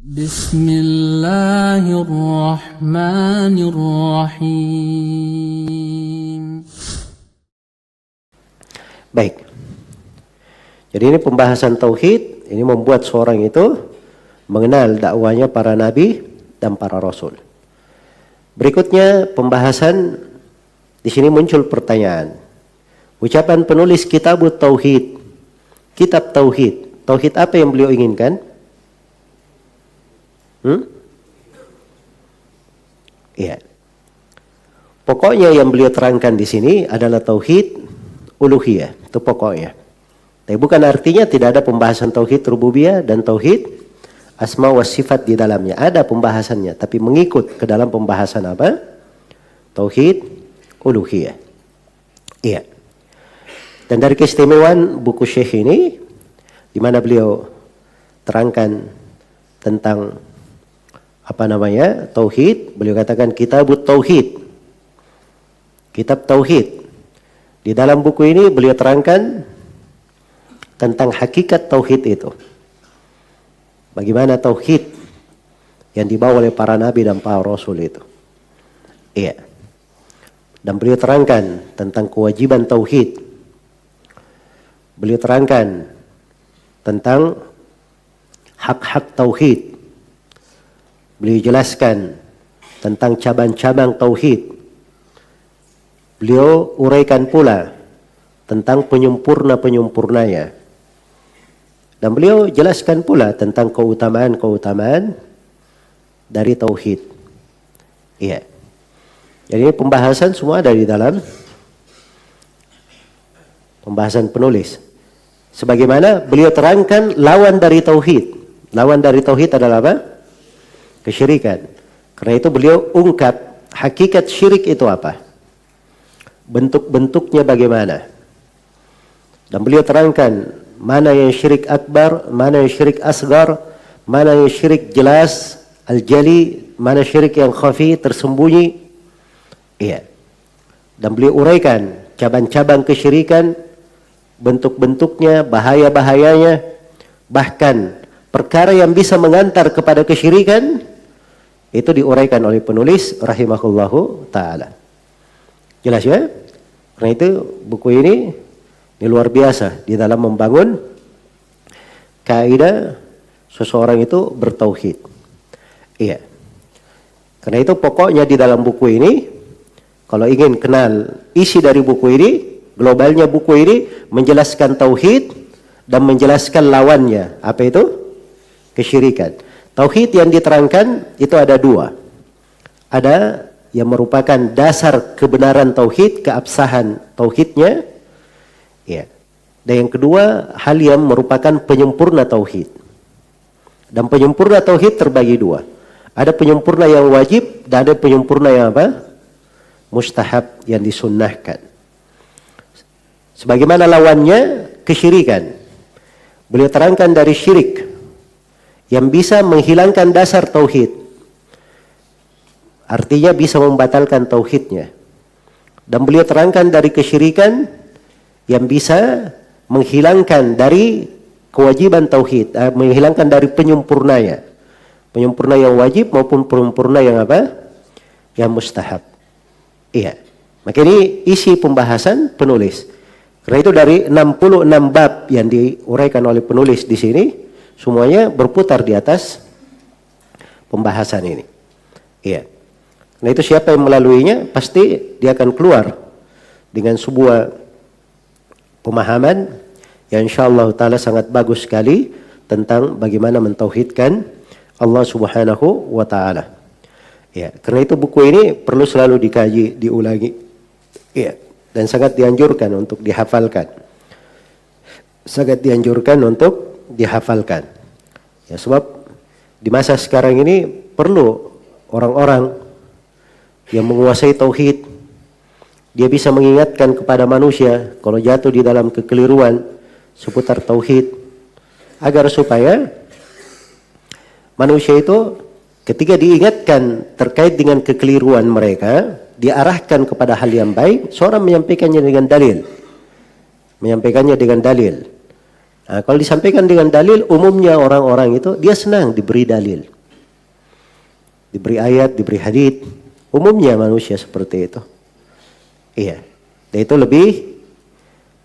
Bismillahirrahmanirrahim. Baik. Jadi ini pembahasan tauhid, ini membuat seorang itu mengenal dakwanya para nabi dan para rasul. Berikutnya pembahasan, di sini muncul pertanyaan. Ucapan penulis kitab tauhid, kitab tauhid. Tauhid apa yang beliau inginkan? Iya. Pokoknya yang beliau terangkan di sini adalah tauhid uluhiyah, itu pokoknya. Tapi bukan artinya tidak ada pembahasan tauhid rububiyah dan tauhid asma wa sifat di dalamnya. Ada pembahasannya, tapi mengikut ke dalam pembahasan apa? Tauhid uluhiyah. Iya. Dan dari keistimewaan buku Syekh ini, di mana beliau terangkan tentang tauhid, beliau katakan kitabut tauhid, kitab tauhid. Di dalam buku ini beliau terangkan tentang hakikat tauhid itu, bagaimana tauhid yang dibawa oleh para nabi dan para rasul itu. Iya. Dan beliau terangkan tentang kewajiban tauhid. Beliau terangkan tentang hak-hak tauhid. Beliau jelaskan tentang cabang-cabang tauhid. Beliau uraikan pula tentang penyempurna-penyempurnanya. Dan beliau jelaskan pula tentang keutamaan-keutamaan dari tauhid. Iya. Jadi pembahasan semua ada di dalam pembahasan penulis. Sebagaimana beliau terangkan lawan dari tauhid. Lawan dari tauhid adalah apa? Kesyirikan. Karena itu beliau ungkap hakikat syirik itu apa? Bentuk-bentuknya bagaimana? Dan beliau terangkan mana yang syirik akbar, mana yang syirik asgar, mana yang syirik jelas, al-jali, mana syirik yang khafi, tersembunyi. Iya. Dan beliau uraikan cabang-cabang kesyirikan, bentuk-bentuknya, bahaya-bahayanya, bahkan perkara yang bisa mengantar kepada kesyirikan, itu diuraikan oleh penulis rahimahullahu ta'ala. Jelas ya? Karena itu buku ini luar biasa di dalam membangun kaidah seseorang itu bertauhid. Iya. Karena itu pokoknya di dalam buku ini, kalau ingin kenal isi dari buku ini, globalnya buku ini menjelaskan tauhid dan menjelaskan lawannya. Apa itu? Kesyirikan. Tauhid yang diterangkan itu ada dua. Ada yang merupakan dasar kebenaran tauhid, keabsahan tauhidnya. Ya. Dan yang kedua, hal yang merupakan penyempurna tauhid. Dan penyempurna tauhid terbagi dua. Ada penyempurna yang wajib dan ada penyempurna yang apa? Mustahab, yang disunnahkan. Sebagaimana lawannya kesyirikan. Beliau terangkan dari syirik yang bisa menghilangkan dasar tauhid. Artinya bisa membatalkan tauhidnya. Dan beliau terangkan dari kesyirikan yang bisa menghilangkan dari kewajiban tauhid, menghilangkan dari penyempurnanya. Penyempurna yang wajib maupun penyempurna yang apa? Yang mustahab. Iya. Maka ini isi pembahasan penulis. Karena itu dari 66 bab yang diuraikan oleh penulis di sini, semuanya berputar di atas pembahasan ini. Iya. Nah itu siapa yang melaluinya, pasti dia akan keluar dengan sebuah pemahaman yang insyaallah ta'ala sangat bagus sekali tentang bagaimana mentauhidkan Allah subhanahu wa ta'ala. Ya, karena itu buku ini perlu selalu dikaji, diulangi. Ya, dan sangat dianjurkan untuk dihafalkan. Sangat dianjurkan untuk dihafalkan. Ya, sebab di masa sekarang ini perlu orang-orang yang menguasai tauhid. Dia bisa mengingatkan kepada manusia kalau jatuh di dalam kekeliruan seputar tauhid, agar supaya manusia itu ketika diingatkan terkait dengan kekeliruan mereka, diarahkan kepada hal yang baik. Seorang menyampaikannya dengan dalil. Menyampaikannya dengan dalil. Nah, kalau disampaikan dengan dalil, umumnya orang-orang itu dia senang diberi dalil. diberi ayat, diberi hadits. Umumnya manusia seperti itu. Iya. Dan itu lebih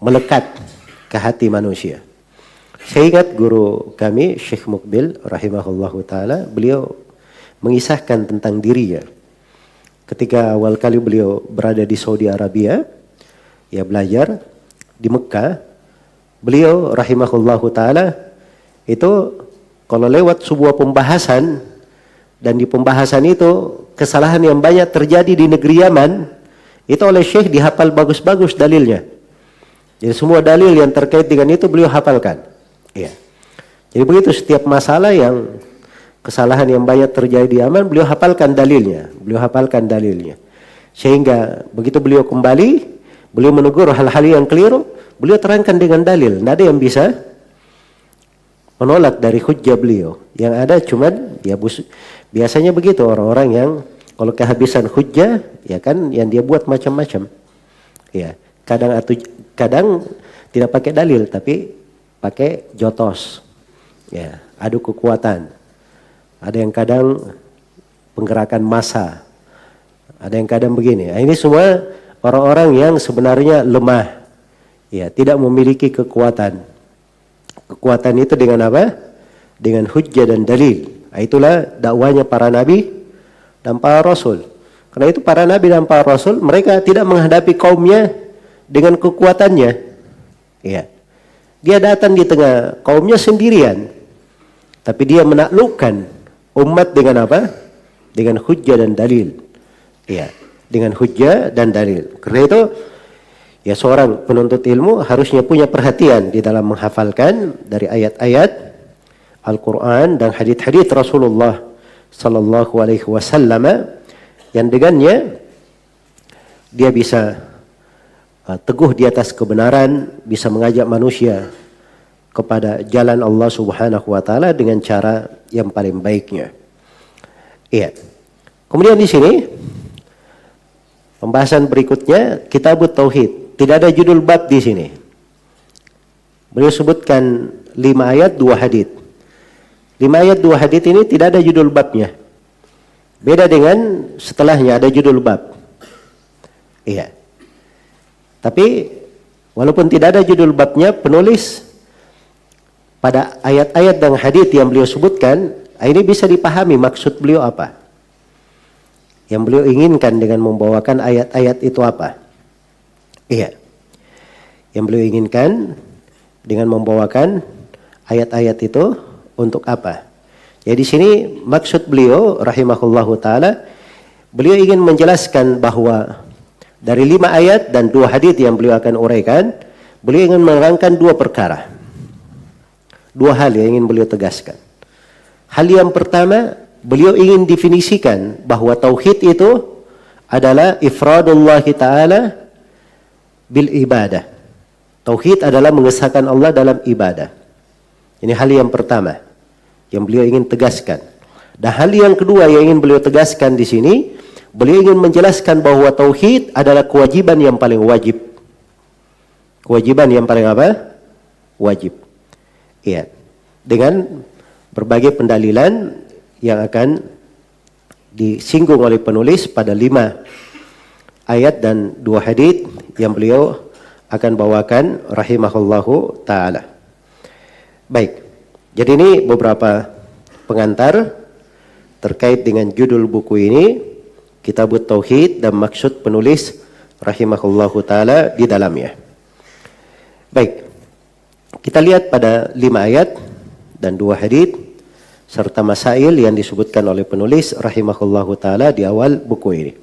melekat ke hati manusia. Saya ingat guru kami, Syekh Mukbil rahimahullahu ta'ala, beliau mengisahkan tentang dirinya. Ketika awal kali beliau berada di Saudi Arabia, ya belajar di Mekah, beliau rahimahullahu ta'ala itu kalau lewat sebuah pembahasan, dan di pembahasan itu kesalahan yang banyak terjadi di negeri Yaman, itu oleh Syekh dihafal bagus-bagus dalilnya. Jadi semua dalil yang terkait dengan itu beliau hafalkan. Ya. Jadi begitu setiap masalah yang kesalahan yang banyak terjadi di Yaman, beliau hafalkan dalilnya. Sehingga begitu beliau kembali, beliau menegur hal-hal yang keliru, beliau terangkan dengan dalil. Tidak ada yang bisa menolak dari hujjah beliau. Yang ada cuman ya biasanya begitu orang-orang yang kalau kehabisan hujjah, ya kan yang dia buat macam-macam. Ya, kadang tidak pakai dalil tapi pakai jotos. Ya, adu kekuatan. Ada yang kadang penggerakan massa. Ada yang kadang begini. Nah, ini semua orang-orang yang sebenarnya lemah. Ya, tidak memiliki kekuatan. Kekuatan itu dengan apa? Dengan hujjah dan dalil. Nah, itulah dakwanya para nabi dan para rasul. Karena itu para nabi dan para rasul mereka tidak menghadapi kaumnya dengan kekuatannya. Ya. Dia datang di tengah kaumnya sendirian. Tapi dia menaklukkan umat dengan apa? Dengan hujjah dan dalil. Ya, dengan hujjah dan dalil. Karena itu ya seorang penuntut ilmu harusnya punya perhatian di dalam menghafalkan dari ayat-ayat Al-Quran dan hadits-hadits Rasulullah Sallallahu Alaihi Wasallam yang dengannya dia bisa teguh di atas kebenaran, bisa mengajak manusia kepada jalan Allah Subhanahu Wa Taala dengan cara yang paling baiknya. Iya. Kemudian di sini pembahasan berikutnya Kitabut Tauhid. Tidak ada judul bab di sini. Beliau sebutkan 5 ayat 2 hadits. 5 ayat 2 hadits ini tidak ada judul babnya. Beda dengan setelahnya ada judul bab. Iya. Tapi walaupun tidak ada judul babnya, penulis pada ayat-ayat dan hadits yang beliau sebutkan, ini bisa dipahami maksud beliau apa. Yang beliau inginkan dengan membawakan ayat-ayat itu apa. Iya. Yang beliau inginkan dengan membawakan ayat-ayat itu untuk apa? Ya di sini maksud beliau rahimahullahu taala, beliau ingin menjelaskan bahwa dari 5 ayat dan 2 hadits yang beliau akan uraikan, beliau ingin menerangkan 2 perkara. 2 hal yang ingin beliau tegaskan. Hal yang pertama, beliau ingin definisikan bahwa tauhid itu adalah ifradullah ta'ala bil ibadah. Tauhid adalah mengesahkan Allah dalam ibadah. Ini hal yang pertama yang beliau ingin tegaskan. Dan hal yang kedua yang ingin beliau tegaskan di sini, beliau ingin menjelaskan bahwa tauhid adalah kewajiban yang paling wajib. Kewajiban yang paling apa? Wajib. Iya. Dengan berbagai pendalilan yang akan disinggung oleh penulis pada 5 ayat dan 2 hadits yang beliau akan bawakan rahimahullahu ta'ala. Baik. Jadi ini beberapa pengantar terkait dengan judul buku ini, Kitabut Tauhid, dan maksud penulis rahimahullahu ta'ala di dalamnya. Baik, kita lihat pada 5 ayat dan 2 hadits serta masail yang disebutkan oleh penulis rahimahullahu ta'ala di awal buku ini.